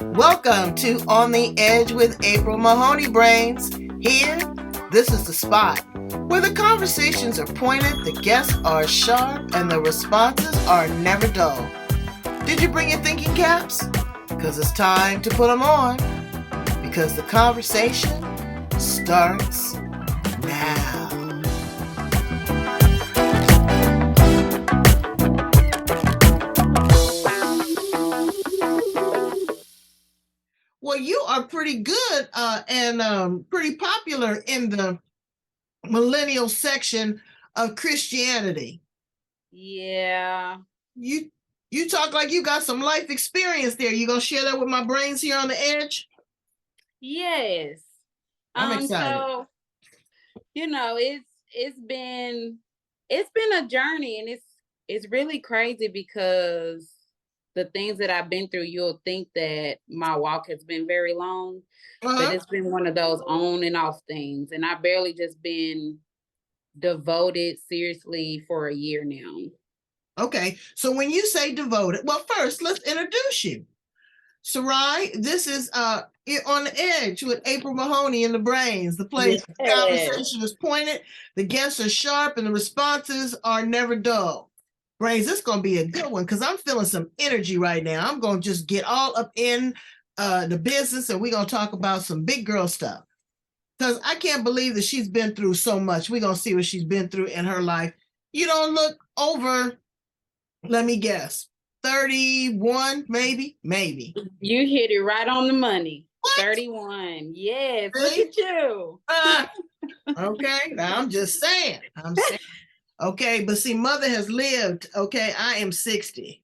Welcome to On the Edge with April Mahoney Brains. Here, this is the spot where the conversations are pointed, the guests are sharp, and the responses are never dull. Did you bring your thinking caps? Because it's time to put them on. Because the conversation starts now. Well, you are pretty good and pretty popular in the millennial section of Christianity. Yeah. You talk like you got some life experience there. You gonna share that with my brains here on the edge? Yes. I'm excited. So it's been a journey, and it's really crazy because the things that I've been through, you'll think that my walk has been very long, but it's been one of those on and off things, and I barely just been devoted seriously for a year now. Okay, so when you say devoted, well, first let's introduce you. Sarai, this is On the Edge with April Mahoney and the Brains, the place the conversation is pointed, the guests are sharp, and the responses are never dull. Brains, this is going to be a good one because I'm feeling some energy right now. I'm going to just get all up in the business, and we're going to talk about some big girl stuff. Because I can't believe that she's been through so much. We're going to see what she's been through in her life. You don't look over, let me guess, 31, maybe. You hit it right on the money. What? 31. Yes. Really? Look at you. Okay. Now I'm just saying. Okay, but see, mother has lived. Okay, I am 60.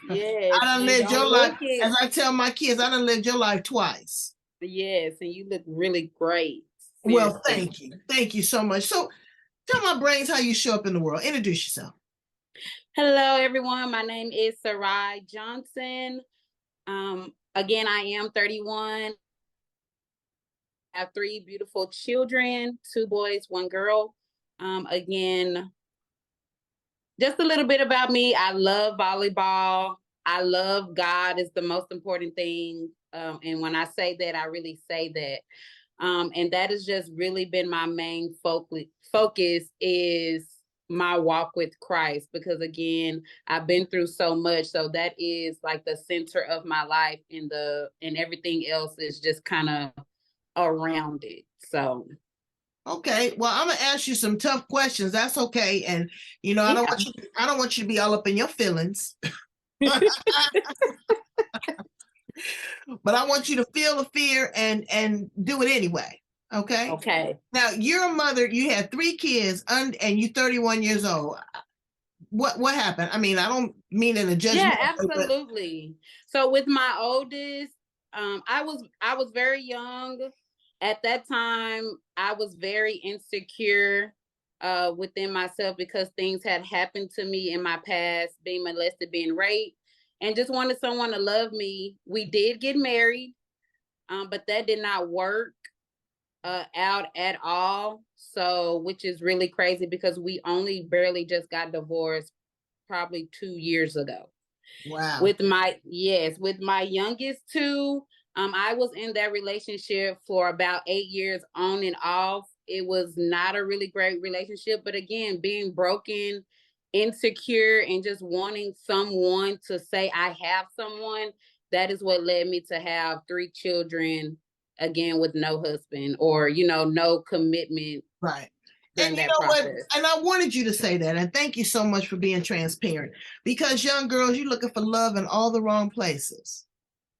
Yes. I done lived your life. As I tell my kids, I done lived your life twice. Yes, and you look really great. Seriously. Well, thank you. Thank you so much. So tell my brains how you show up in the world. Introduce yourself. Hello, everyone. My name is Sarai Johnson. Again, I am 31. I have 3 beautiful children, 2 boys, 1 girl. Again, just a little bit about me. I love volleyball. I love God is the most important thing. And when I say that, I really say that. And that has just really been my main focus is my walk with Christ, because again, I've been through so much. So that is like the center of my life, and everything else is just kind of around it. So okay, well, I'm gonna ask you some tough questions. That's okay, and I don't want you to be all up in your feelings. But I want you to feel the fear and do it anyway. Okay. Okay. Now you're a mother. You had 3 kids, and you're 31 years old. What happened? I mean, I don't mean in a judgment. Yeah, absolutely. So with my oldest, I was very young at that time. I was very insecure within myself because things had happened to me in my past, being molested, being raped, and just wanted someone to love me. We did get married, but that did not work out at all. So, which is really crazy because we only barely just got divorced probably 2 years ago. Wow. With my youngest 2, I was in that relationship for about 8 years on and off. It was not a really great relationship, but again, being broken, insecure, and just wanting someone to say I have someone, that is what led me to have 3 children, again with no husband, or no commitment. Right. And you know what? And I wanted you to say that. And thank you so much for being transparent. Because young girls, you're looking for love in all the wrong places.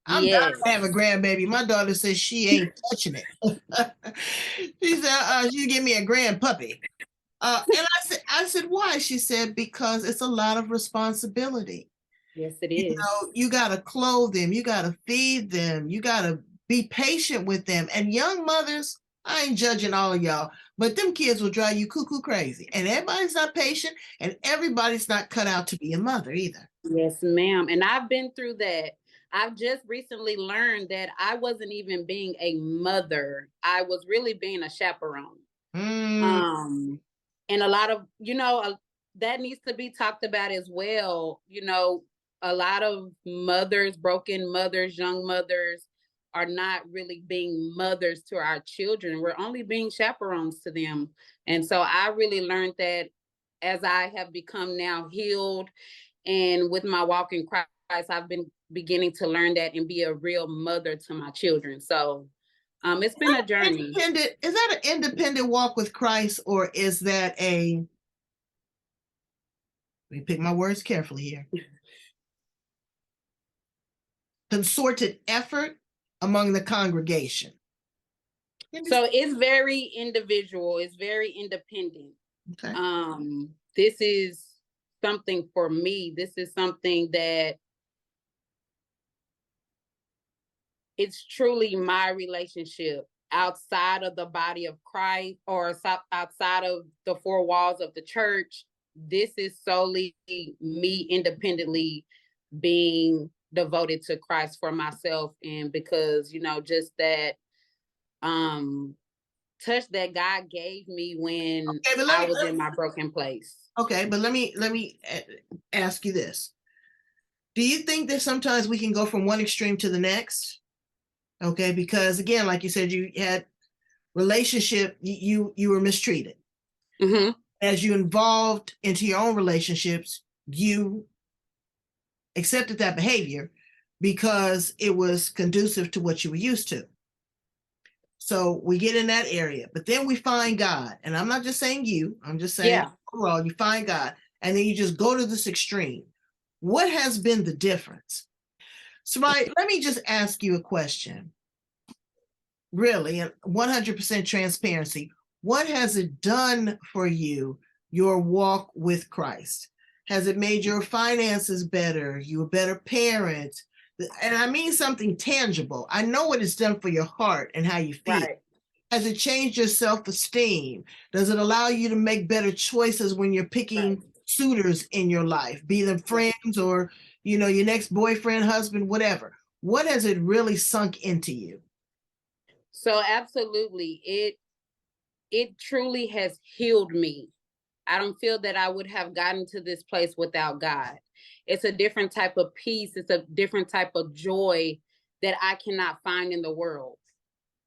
I'm dying to have a grandbaby. My daughter says she ain't touching it. She said, she give me a grand puppy. And I said, why? She said, because it's a lot of responsibility. Yes, it is. You got to clothe them. You got to feed them. You got to be patient with them. And young mothers, I ain't judging all of y'all, but them kids will drive you cuckoo crazy. And everybody's not patient, and everybody's not cut out to be a mother either. Yes, ma'am. And I've been through that. I've just recently learned that I wasn't even being a mother. I was really being a chaperone. And a lot of, that needs to be talked about as well. a lot of mothers, broken mothers, young mothers, are not really being mothers to our children. We're only being chaperones to them. And so I really learned that as I have become now healed and with my walk in Christ, I've been beginning to learn that and be a real mother to my children. So it's been a journey. Is that an independent walk with Christ, or is that let me pick my words carefully here, concerted effort among the congregation? So it's very individual. It's very independent. Okay. This is something for me. This is something that it's truly my relationship outside of the body of Christ or outside of the four walls of the church. This is solely me independently being devoted to Christ for myself. And because, just that touch that God gave me when I was in my broken place. Okay, but let me ask you this. Do you think that sometimes we can go from one extreme to the next? Okay, because again, like you said, you had relationship, you were mistreated. Mm-hmm. As you involved into your own relationships, you accepted that behavior because it was conducive to what you were used to. So we get in that area, but then we find God. And I'm not just saying you, I'm just saying overall, you find God, and then you just go to this extreme. What has been the difference? So, right, let me just ask you a question. Really, and 100% transparency. What has it done for you, your walk with Christ? Has it made your finances better? You a better parent? And I mean something tangible. I know what it's done for your heart and how you feel. Right. Has it changed your self-esteem? Does it allow you to make better choices when you're picking suitors in your life, be them friends or, your next boyfriend, husband, whatever? What has it really sunk into you? So absolutely, it truly has healed me. I don't feel that I would have gotten to this place without God. It's a different type of peace. It's a different type of joy that I cannot find in the world.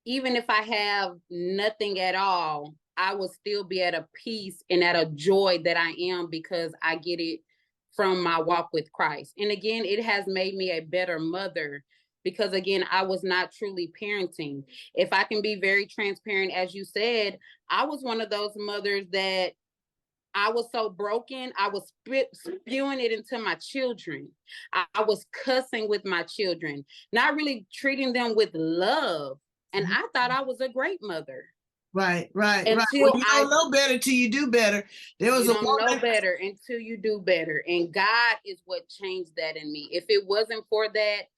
Even if I have nothing at all, I will still be at a peace and at a joy that I am because I get it from my walk with Christ. And again, it has made me a better mother because again, I was not truly parenting. If I can be very transparent, as you said, I was one of those mothers that I was so broken, I was spewing it into my children. I was cussing with my children, not really treating them with love. And I thought I was a great mother. Right. Well, you don't know better till you do better. There was you don't know better until you do better. And God is what changed that in me. If it wasn't for that,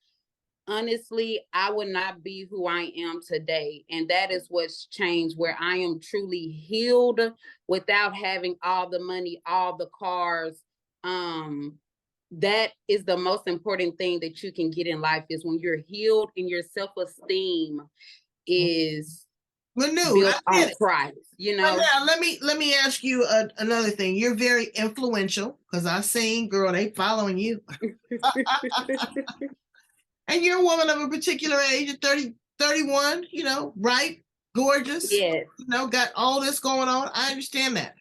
honestly, I would not be who I am today. And that is what's changed, where I am truly healed without having all the money, all the cars. That is the most important thing that you can get in life, is when you're healed and your self-esteem is built on Christ. Now, let me ask you another thing. You're very influential because I've seen, girl, they following you. And you're a woman of a particular age of 30, 31, bright, gorgeous, got all this going on. I understand that.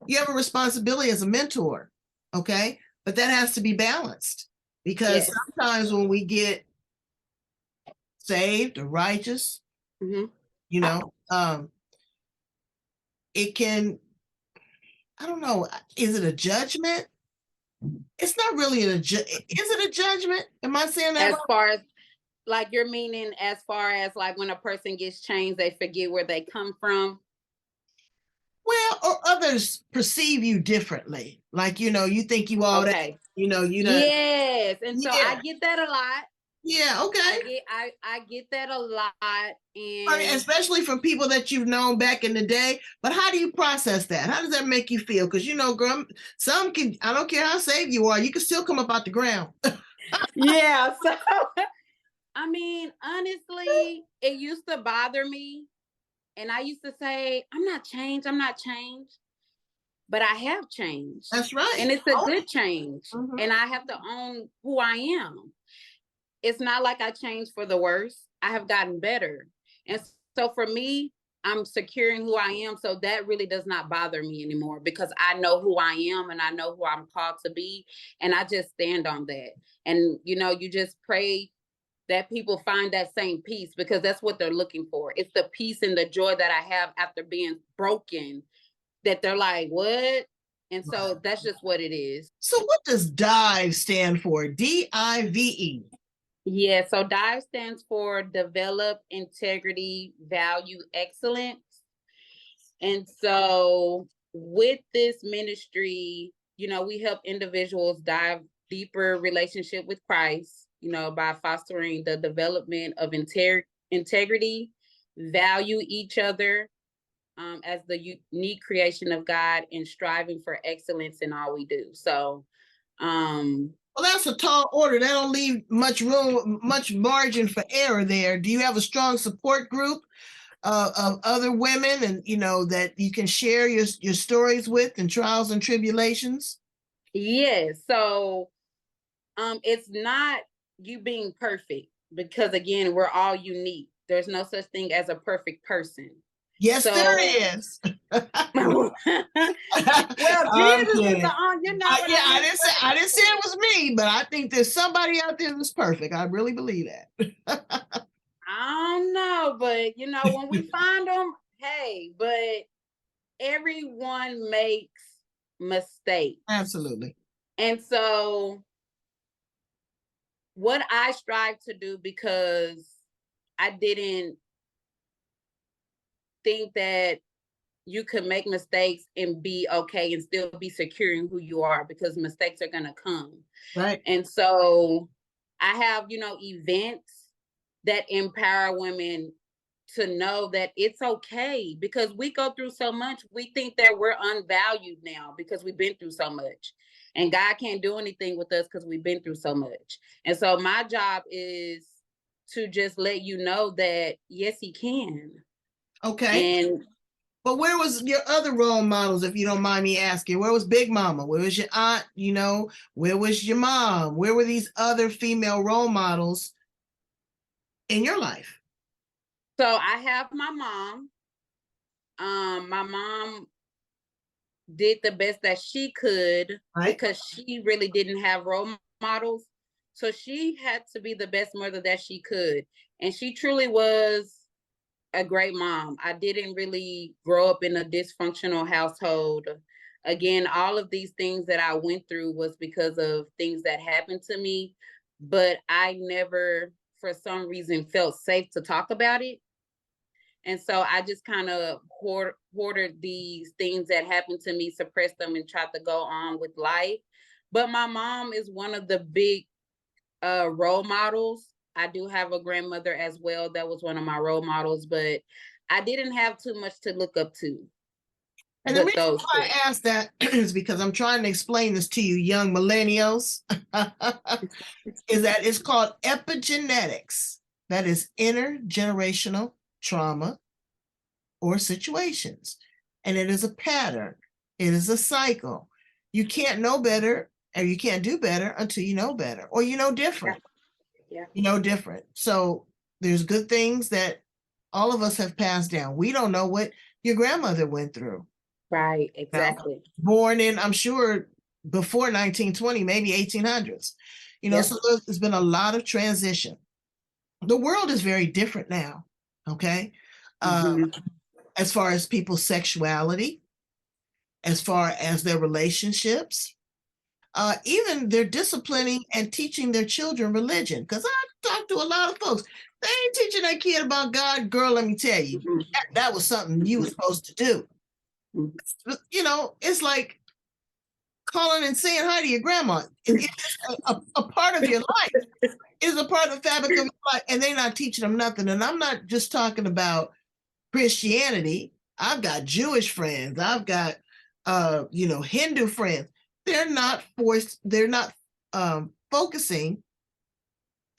You have a responsibility as a mentor, okay? But that has to be balanced because sometimes when we get saved or righteous, it can, I don't know, is it a judgment? It's not really is it a judgment? Am I saying that? As far as, like, you're meaning as far as like when a person gets changed, they forget where they come from? Well, or others perceive you differently. Like, you think you all that, Yes. And so I get that a lot. Yeah, okay. I get that a lot. And I mean, especially from people that you've known back in the day. But how do you process that? How does that make you feel? Because girl, some can, I don't care how saved you are, you can still come up out the ground. Yeah. So I mean, honestly, it used to bother me. And I used to say, I'm not changed. but I have changed. That's right. And it's a good change. Mhm. And I have to own who I am. It's not like I changed for the worse. I have gotten better. And so for me, I'm securing who I am. So that really does not bother me anymore because I know who I am and I know who I'm called to be. And I just stand on that. And, you know, you just pray that people find that same peace because that's what they're looking for. It's the peace and the joy that I have after being broken that they're like, what? And so that's just what it is. So what does DIVE stand for? D-I-V-E. Yeah, so D.I.V.E stands for Develop, Integrity, Value, Excellence. And so with this ministry, you know, we help individuals dive deeper relationship with Christ, you know, by fostering the development of integrity, value each other as the unique creation of God, and striving for excellence in all we do. So, well, that's a tall order. That don't leave much room, much margin for error there. Do you have a strong support group of other women, and you know that you can share your stories with and trials and tribulations? yes. So, it's not you being perfect because again, we're all unique. There's no such thing as a perfect person. Yes, So, there is. well, Jesus is the on. You know what yeah, I mean? I didn't say it was me, but I think there's somebody out there that's perfect. I really believe that. I don't know, but you know, when we find them, hey, but everyone makes mistakes. Absolutely. And so what I strive to do, because I didn't think that you could make mistakes and be okay and still be secure in who you are, because mistakes are going to come. Right. And so I have, you know, events that empower women to know that it's okay, because we go through so much. We think that we're unvalued now because we've been through so much, and God can't do anything with us because we've been through so much. And so my job is to just let you know that yes, he can. Okay. And but where was your other role models, if you don't mind me asking? Where was Big Mama? Where was your aunt? You know, where was your mom? Where were these other female role models in your life? so I have my mom. My mom did the best that she could, Right. because she really didn't have role models. So she had to be the best mother that she could. And she truly was a great mom. I didn't really grow up in a dysfunctional household. Again, all of these things that I went through was because of things that happened to me, but I never, for some reason, felt safe to talk about it. And so I just kind of hoarded these things that happened to me, suppressed them, and tried to go on with life. But my mom is one of the big role models. I do have a grandmother as well that was one of my role models, but I didn't have too much to look up to. And the But reason those why I ask that is because I'm trying to explain this to you, young millennials, is that it's called epigenetics. That is intergenerational trauma or situations. And it is a pattern. It is a cycle. You can't know better, or you can't do better until you know better, or you know different. Yeah. You know different. So there's good things that all of us have passed down. We don't know what your grandmother went through. Right, exactly. Now, born in, I'm sure, before 1920, maybe 1800s. You know, Yeah. so there's been a lot of transition. The world is very different now, okay? As far as people's sexuality, as far as their relationships, even their disciplining and teaching their children religion. Because I talk to a lot of folks, they ain't teaching their kid about God. Girl, let me tell you, that was something you were supposed to do. You know, it's like calling and saying hi to your grandma. It's a part of your life. It's a part of the fabric of your life, and they're not teaching them nothing. And I'm not just talking about Christianity. I've got Jewish friends. I've got, you know, Hindu friends. They're not forced. They're not focusing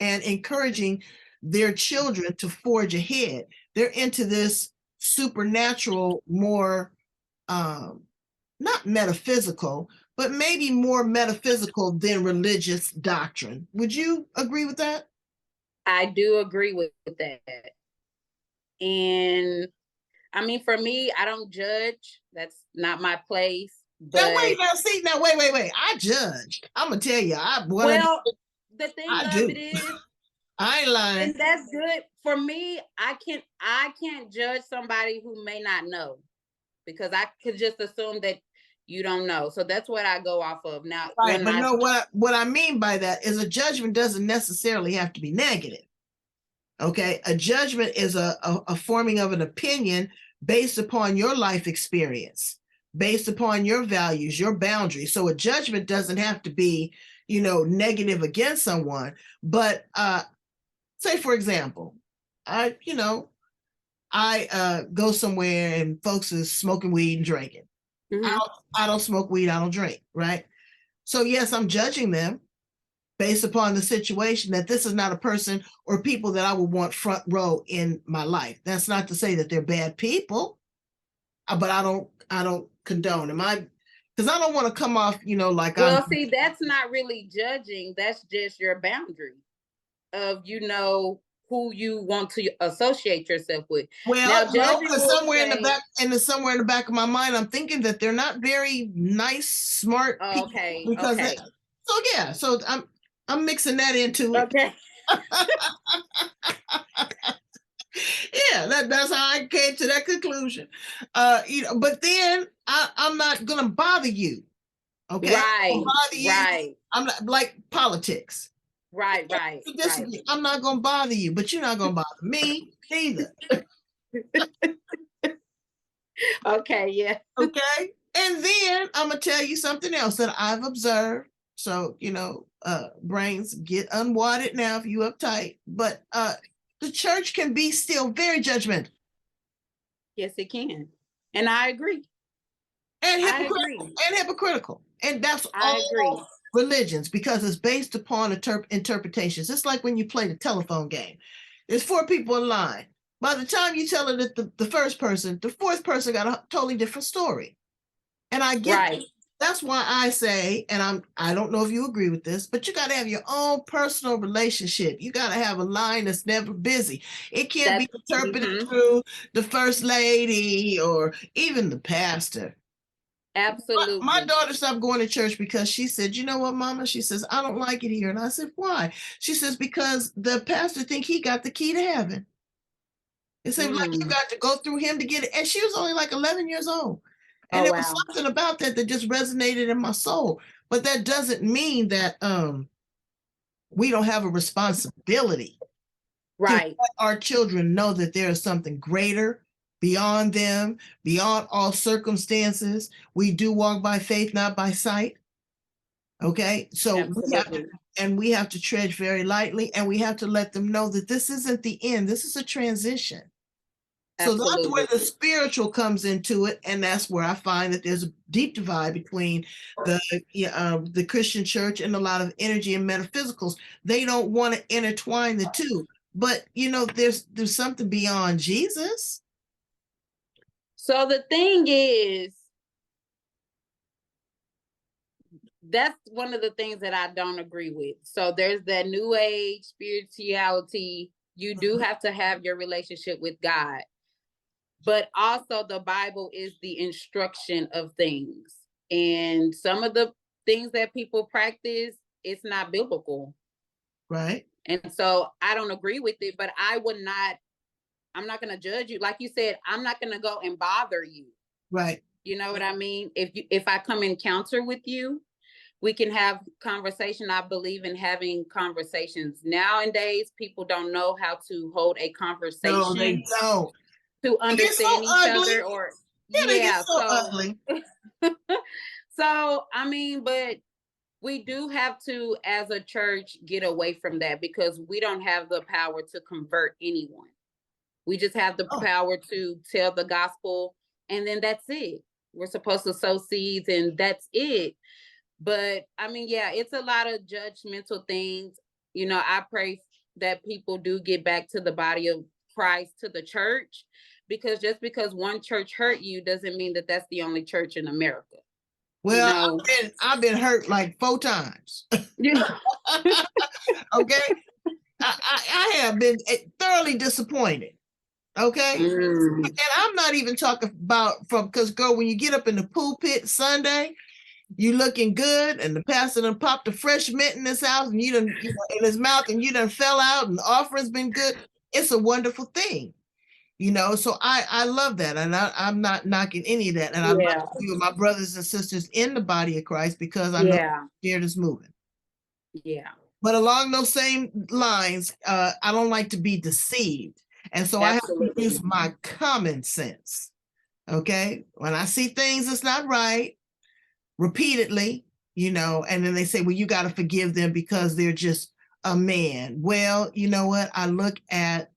and encouraging their children to forge ahead. They're into this supernatural, more not metaphysical, but maybe more metaphysical than religious doctrine. Would you agree with that? I do agree with that. And I mean, for me, I don't judge. That's not my place. But wait. I judge. I'm gonna tell you, the thing I of do. it is, I ain't lying. and that's good for me. I can't judge somebody who may not know, because I could just assume that you don't know. So that's what I go off of. Now, Right, but no, what I mean by that is a judgment doesn't necessarily have to be negative. Okay, a judgment is a forming of an opinion based upon your life experience, based upon your values, your boundaries. So a judgment doesn't have to be, negative against someone. But say, for example, I go somewhere and folks is smoking weed and drinking. Mm-hmm. I don't smoke weed, I don't drink, right? So yes, I'm judging them based upon the situation, that this is not a person or people that I would want front row in my life. That's not to say that they're bad people, but I don't condone. Because I don't want to come off, like well, see, that's not really judging. That's just your boundary of, who you want to associate yourself with. Well, now, because somewhere in the back of my mind, I'm thinking that they're not very nice, smart people. Okay. Because okay. So I'm mixing that into it. Okay. Yeah, that's how I came to that conclusion. But then I'm not gonna bother you. Okay. Right. Bother you. Right. I'm not like politics. Right. I'm not gonna bother you, but you're not gonna bother me either. Okay, yeah. Okay. And then I'm gonna tell you something else that I've observed. So, brains get unwadded now if you uptight, but the church can be still very judgmental. Yes, it can. And I agree. And hypocritical. And that's all religions, because it's based upon interpretations. It's like when you play the telephone game. There's 4 people in line. By the time you tell it the first person, the fourth person got a totally different story. And I get right. That's why I say, and I don't know if you agree with this, but you got to have your own personal relationship. You got to have a line that's never busy. It can't be interpreted through the first lady or even the pastor. Absolutely. My daughter stopped going to church because she said, "You know what, Mama?" She says, "I don't like it here." And I said, "Why?" She says, "Because the pastor think he got the key to heaven. It seems like you got to go through him to get it." And she was only like 11 years old. And there was something about that just resonated in my soul. But that doesn't mean that we don't have a responsibility to let our children know that there is something greater beyond them, beyond all circumstances. We do walk by faith, not by sight. Okay, so we have to tread very lightly, and we have to let them know that this isn't the end. This is a transition. So that's where the spiritual comes into it, and that's where I find that there's a deep divide between the Christian church and a lot of energy and metaphysicals. They don't want to intertwine the two, but there's something beyond Jesus. So the thing is, that's one of the things that I don't agree with. So there's that new age spirituality. You do have to have your relationship with God. But also the Bible is the instruction of things. And some of the things that people practice, it's not biblical. Right. And so I don't agree with it, but I'm not going to judge you. Like you said, I'm not going to go and bother you. Right. You know what I mean? If I come encounter with you, we can have conversation. I believe in having conversations. Nowadays, people don't know how to hold a conversation. No, they don't. To understand each other, or they get so ugly. So I mean, but we do have to, as a church, get away from that, because we don't have the power to convert anyone. We just have the power to tell the gospel, and then that's it. We're supposed to sow seeds, and that's it. But I mean, yeah, it's a lot of judgmental things. I pray that people do get back to the body of Christ, to the church, because just because one church hurt you doesn't mean that that's the only church in America. Well, I've been hurt like 4 times. Yeah. Okay. I have been thoroughly disappointed. Okay. And I'm not even talking about because girl, when you get up in the pulpit Sunday, you looking good, and the pastor done popped a fresh mint in his house, and you done, in his mouth, and you done fell out, and the offering's been good. It's a wonderful thing, So I love that, and I'm not knocking any of that, and I love to be with my brothers and sisters in the body of Christ because I know the Spirit is moving. Yeah. But along those same lines, I don't like to be deceived, and so I have to use my common sense. Okay, when I see things that's not right, repeatedly, and then they say, well, you got to forgive them because they're just a man. Well, you know what? I look at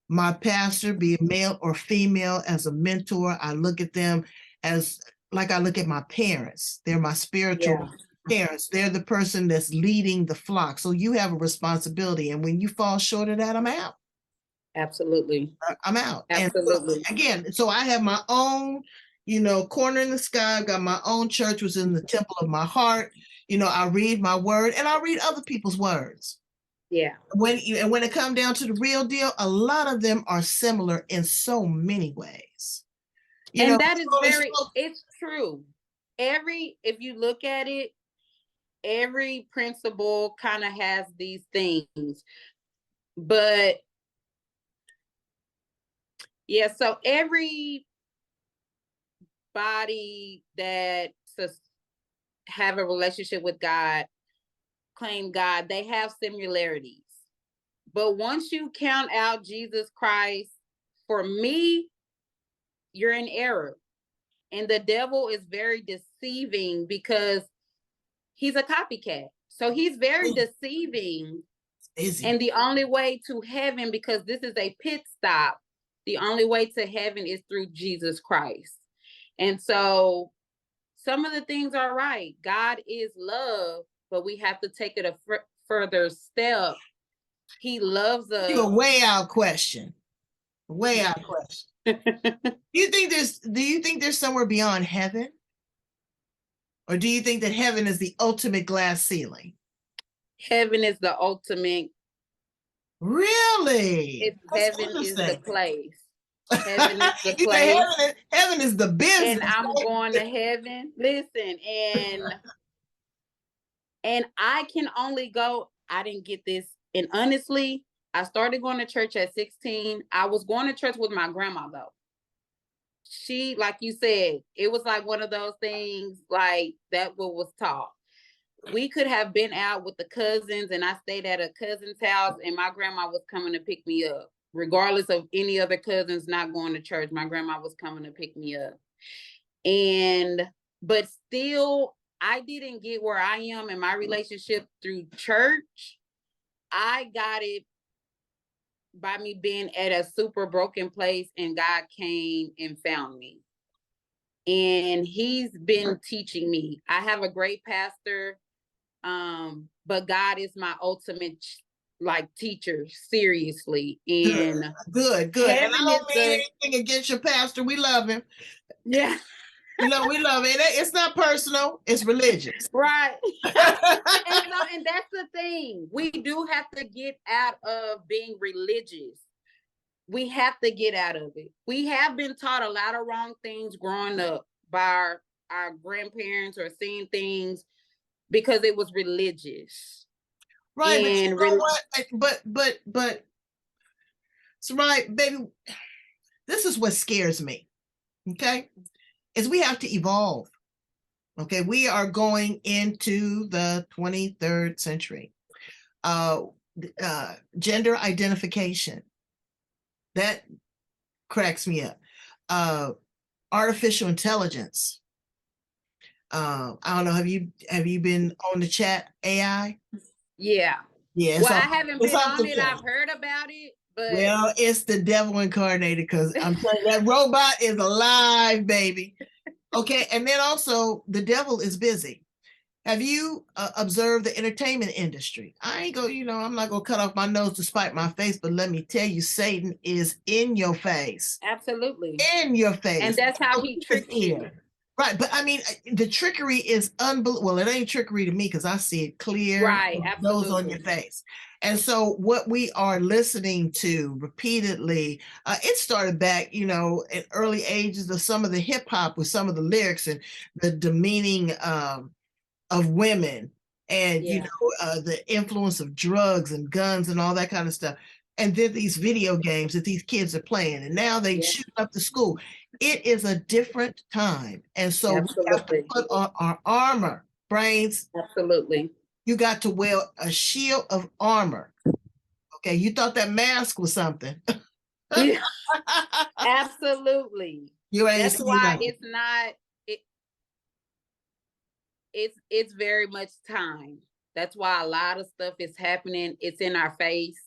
my pastor, be it male or female, as a mentor. I look at them as like I look at my parents. They're my spiritual parents. They're the person that's leading the flock. So you have a responsibility. And when you fall short of that, I'm out. Absolutely. I'm out. Absolutely. And again, so I have my own, corner in the sky. I've got my own church, was in the temple of my heart. I read my word, and I read other people's words. Yeah. When it comes down to the real deal, a lot of them are similar in so many ways. That is it's true. If you look at it, every principle kind of has these things, but yeah, so every body that have a relationship with God, claim God, they have similarities. But once you count out Jesus Christ, for me, you're in error. And the devil is very deceiving because he's a copycat. So he's very deceiving. And the only way to heaven, because this is a pit stop, the only way to heaven is through Jesus Christ. And so some of the things are right. God is love, but we have to take it a further step. He loves us. A way out question. Way out question. Do you think there's somewhere beyond heaven? Or do you think that heaven is the ultimate glass ceiling? Heaven is the ultimate. Really? Heaven is the place. Heaven is the place. Heaven is the business. And I'm going to heaven. Listen, and I can only go. I didn't get this. And honestly, I started going to church at 16. I was going to church with my grandma, though. She, like you said, it was like one of those things like that what was taught. We could have been out with the cousins, and I stayed at a cousin's house, and my grandma was coming to pick me up. Regardless of any other cousins not going to church, my grandma was coming to pick me up. But still, I didn't get where I am in my relationship through church. I got it by me being at a super broken place, and God came and found me. And he's been teaching me. I have a great pastor, but God is my ultimate teacher, seriously. And good. And I don't mean anything against your pastor. We love him. Yeah. We love it. It's not personal. It's religious. Right. and that's the thing. We do have to get out of being religious. We have to get out of it. We have been taught a lot of wrong things growing up by our grandparents, or seeing things because it was religious. Right. But you know what? But Sarai, baby, this is what scares me. Okay. Is we have to evolve. Okay. We are going into the 23rd century. Gender identification. That cracks me up. Artificial intelligence. I don't know. Have you been on the chat AI? Yeah. Yeah. Well, I haven't been on it. I've heard about it, but well, it's the devil incarnated, because I'm telling you, that robot is alive, baby. Okay. And then also the devil is busy. Have you observed the entertainment industry? I'm not going to cut off my nose to spite my face, but let me tell you, Satan is in your face. Absolutely. In your face. And that's how he tricks you. Right, but I mean, the trickery is unbelievable. Well, it ain't trickery to me because I see it clear, Right, it goes on your absolutely. face. And so, what we are listening to repeatedly, it started back, at early ages of some of the hip hop with some of the lyrics and the demeaning of women, and Yeah, the influence of drugs and guns and all that kind of stuff. And then these video games that these kids are playing, and now they yeah, shoot up the school. It is a different time, and so we have to absolutely. put on our armor. Brains, Absolutely. you got to wear a shield of armor. Okay, you thought that mask was something. Yeah, absolutely. You ain't That's seen why nothing. it's not it, it's very much time. That's why a lot of stuff is happening. It's in our face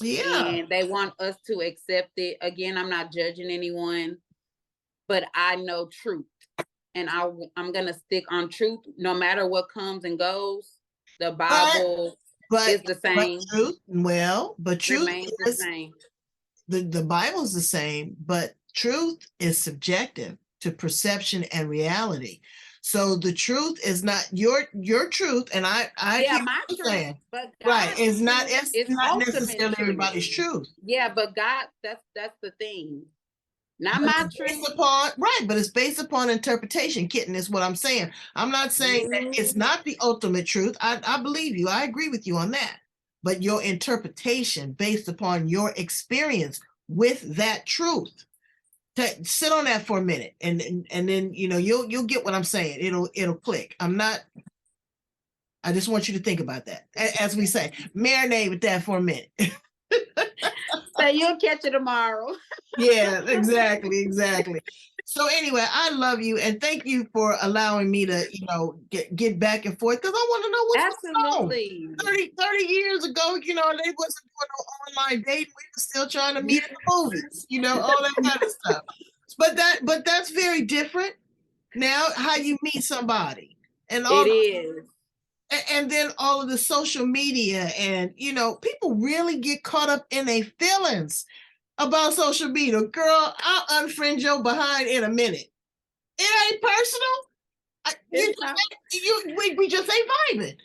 Yeah, and they want us to accept it. Again, I'm not judging anyone, but I know truth. And I'm going to stick on truth no matter what comes and goes. The but Bible but is the but same, truth remains the is same. the Bible's the same, but truth is subjective to perception and reality. So the truth is not your truth, and I Yeah, hear my what you're truth, saying. but Right, God's truth it's is not ultimate necessarily truth. everybody's truth. Yeah, but God, that's the thing. Not But my it's truth. based upon right, but it's based upon interpretation, kitten, is what I'm saying. I'm not saying that it's not the ultimate truth. I believe you. I agree with you on that. But your interpretation based upon your experience with that truth. Sit on that for a minute, and then you'll get what I'm saying. It'll click. I just want you to think about that. As we say, marinate with that for a minute. So you'll catch it tomorrow. Yeah, exactly. So anyway, I love you and thank you for allowing me to, get back and forth because I want to know what's going on. Absolutely. 30 years ago, they wasn't doing no online dating. We were still trying to meet in the movies, all that kind of stuff. But that's very different now, how you meet somebody and all It is. and then all of the social media, and people really get caught up in their feelings about social media. Girl, I'll unfriend your behind in a minute. It ain't personal. It's not. We just ain't vibing.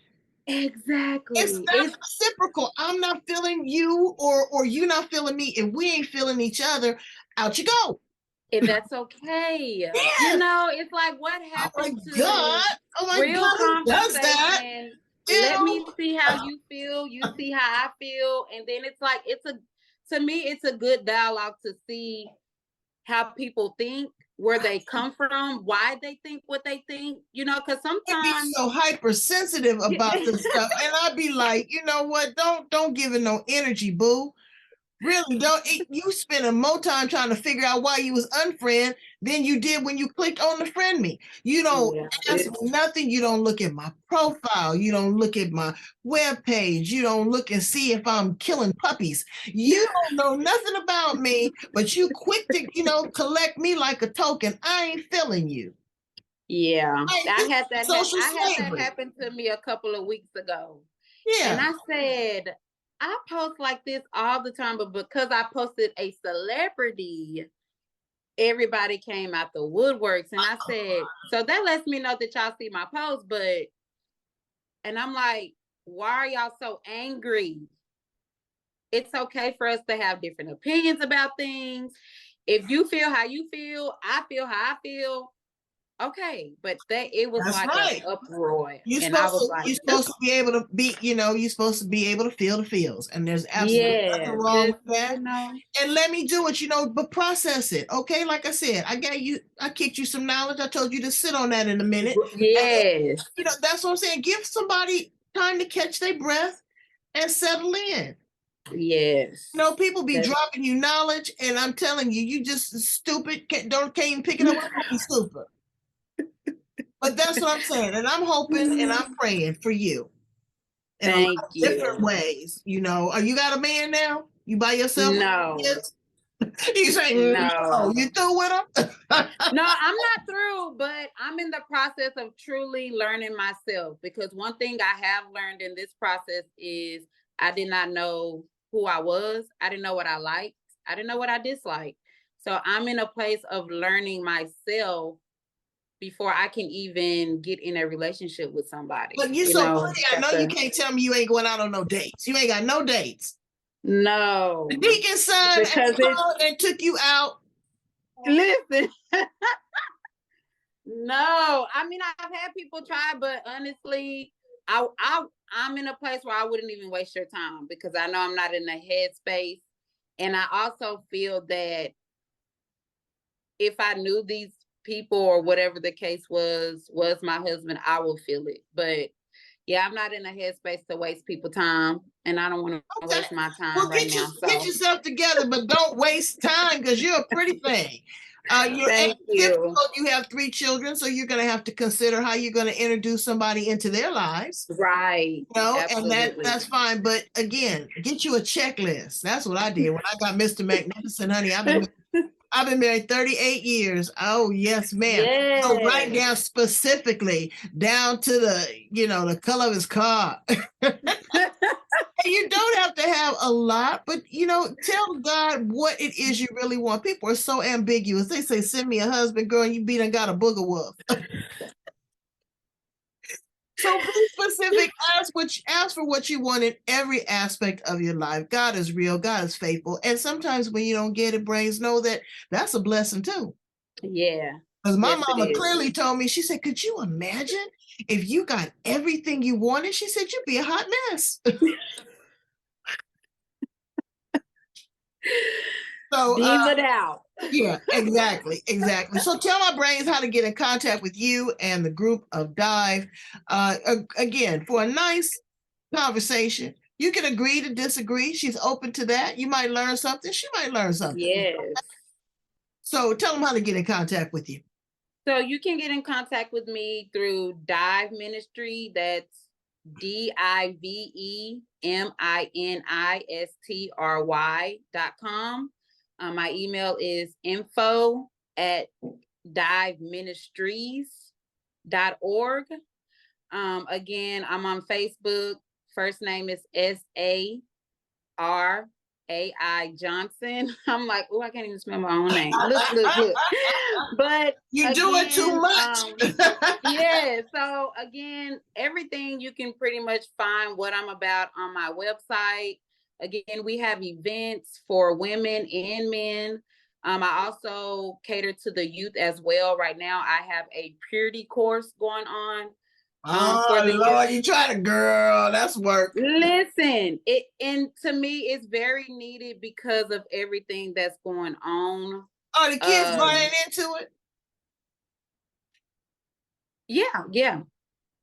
It's Exactly. not reciprocal. I'm not feeling you, or you not feeling me. If we ain't feeling each other, out you go. And that's okay. Yes. It's like what Oh my happened to God. Oh my real God. Who does that? conversation? Let me Ew. see how you feel. You see how I feel. And then it's like, to me, it's a good dialogue to see how people think, where they come from, why they think what they think, because I'd be sometimes. so hypersensitive about this stuff, and I'd be like, you know what? Don't give it no energy, boo. Really, don't you spending more time trying to figure out why you was unfriend than you did when you clicked on the friend me. You don't Yeah, ask me nothing. You don't look at my profile. You don't look at my web page. You don't look and see if I'm killing puppies. You don't know nothing about me, but you quick to, collect me like a token. I ain't feeling you. yeah. Social I had that slavery. happen to me a couple of weeks ago. And Yeah. I said, I post like this all the time, but because I posted a celebrity, everybody came out the woodworks. And I said, so that lets me know that y'all see my post, and I'm like, why are y'all so angry? It's okay for us to have different opinions about things. If you feel how you feel, I feel how I feel. Okay, but it was That's like an right. uproar, You're and I supposed was to like, you're supposed to be able to be, you're supposed to be able to feel the feels. And there's absolutely nothing yeah, wrong just with that. And let me do it, but process it. Okay. Like I said, I kicked you some knowledge. I told you to sit on that in a minute. And, yes, that's what I'm saying. Give somebody time to catch their breath and settle in. yes. People be dropping you knowledge, and I'm telling you, you just stupid. Can't even pick it up. I'm be stupid. But that's what I'm saying. And I'm hoping and I'm praying for you in a lot Thank of different you. ways. Are you got a man now? You by yourself? No, You say no. no, You through with him? no, I'm not through, but I'm in the process of truly learning myself, because one thing I have learned in this process is I did not know who I was. I didn't know what I liked. I didn't know what I disliked. So I'm in a place of learning myself before I can even get in a relationship with somebody. But you're so pretty. I know you can't tell me you ain't going out on no dates. You ain't got no dates. No. The deacon's son and took you out. Listen. No, I mean, I've had people try, but honestly, I'm in a place where I wouldn't even waste your time because I know I'm not in the headspace. And I also feel that if I knew these people or whatever the case was my husband, I will feel it. But yeah, I'm not in a headspace to waste people's time, and I don't want to waste my time right now. So get yourself together, but don't waste time because you're a pretty thing. Thank you. You have 3 children, so you're going to have to consider how you're going to introduce somebody into their lives. Right. You know, and that's fine. But again, get you a checklist. That's what I did when I got Mr. Magnificent, honey. I've been married 38 years. Oh, yes, ma'am. Yes. So right down specifically down to the color of his car. You don't have to have a lot, but tell God what it is you really want. People are so ambiguous. They say, send me a husband, girl, and you beat and got a booger wolf. So be specific. Ask for what you want in every aspect of your life. God is real. God is faithful. And sometimes when you don't get it, brains, know that that's a blessing too. Yeah. Because my mama clearly told me, she said, could you imagine if you got everything you wanted? She said, you'd be a hot mess. So it out. Yeah, exactly. So tell my brains how to get in contact with you and the group of D.I.V.E. Again, for a nice conversation. You can agree to disagree. She's open to that. You might learn something. She might learn something. Yes. So tell them how to get in contact with you. So you can get in contact with me through D.I.V.E Ministry. That's DIVEMINISTRY.com. My email is info@diveministries.org. Again, I'm on Facebook. First name is Sarai Johnson. I'm like, oh, I can't even spell my own name. Look. But you're doing too much. Yeah. So again, everything you can pretty much find what I'm about on my website. Again, we have events for women and men. I also cater to the youth as well. Right now, I have a purity course going on. Oh Lord, you try to, girl, that's work. Listen, and to me, it's very needed because of everything that's going on. Are the kids buying into it? Yeah,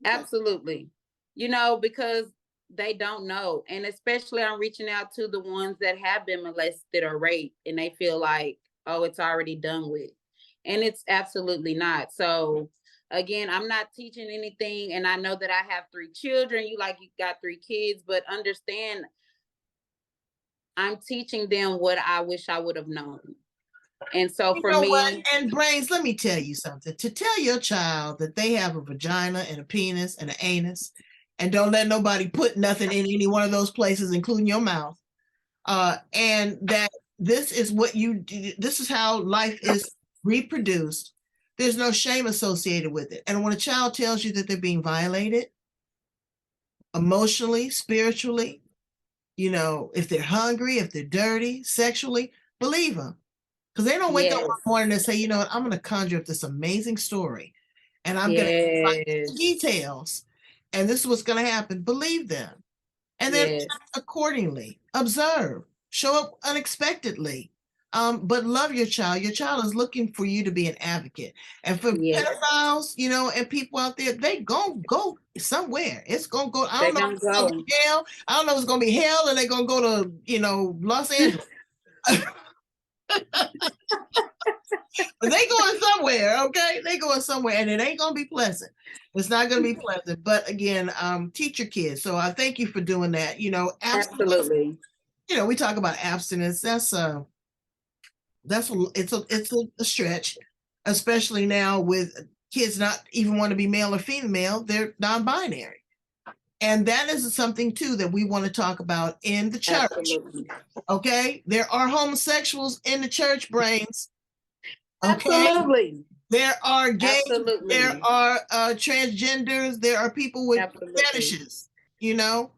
absolutely. Because they don't know, and especially I'm reaching out to the ones that have been molested or raped, and they feel like, oh, it's already done with, and it's absolutely not. So again, I'm not teaching anything, and I know that I have 3 children. You got 3 kids, but understand, I'm teaching them what I wish I would have known. And so for me, what? And brains, let me tell you something. To tell your child that they have a vagina and a penis and an anus, and don't let nobody put nothing in any one of those places, including your mouth, and that this is what you do, this is how life is reproduced. There's no shame associated with it. And when a child tells you that they're being violated emotionally, spiritually, if they're hungry, if they're dirty, sexually, believe them. Because they don't wake up one morning and say, you know what, I'm going to conjure up this amazing story and I'm going to find details. And this is what's going to happen. Believe them. And then act accordingly. Observe. Show up unexpectedly. But love your child. Your child is looking for you to be an advocate. And for pedophiles, and people out there, they go somewhere. It's gonna go. I don't know if it's gonna be hell. I don't know if it's gonna be hell, and they're gonna go to, Los Angeles. But they going somewhere, okay? They going somewhere, and it ain't gonna be pleasant. It's not gonna be pleasant. But again, teach your kids. So I thank you for doing that. Absolutely. We talk about abstinence. It's a stretch, especially now with kids not even want to be male or female, they're non-binary. And that is something too that we want to talk about in the church. Absolutely. Okay, there are homosexuals in the church, brains. Okay? Absolutely. There are gays, Absolutely. there are transgenders, there are people with Absolutely. fetishes, you know.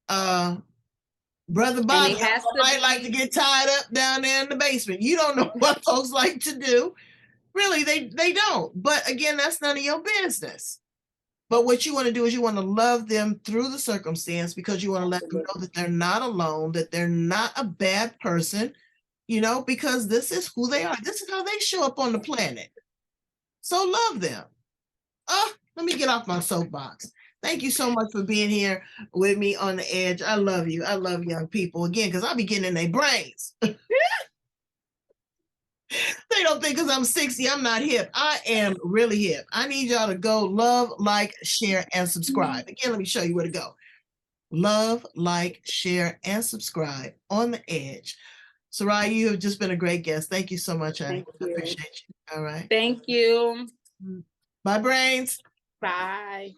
Brother Bobby might like to get tied up down there in the basement. You don't know what folks like to do. Really, they don't. But again, that's none of your business. But what you want to do is you want to love them through the circumstance, because you want to let them know that they're not alone, that they're not a bad person, you know, because this is who they are. This is how they show up on the planet. So love them. Let me get off my soapbox. Thank you so much for being here with me on the edge. I love you. I love young people, again, because I'll be getting in their brains. They don't think because I'm 60, I'm not hip. I am really hip. I need y'all to go love, like, share, and subscribe. Again, let me show you where to go. Love, like, share, and subscribe on the edge. Sarai, you have just been a great guest. Thank you so much. I appreciate you. All right. Thank you. Bye, brains. Bye.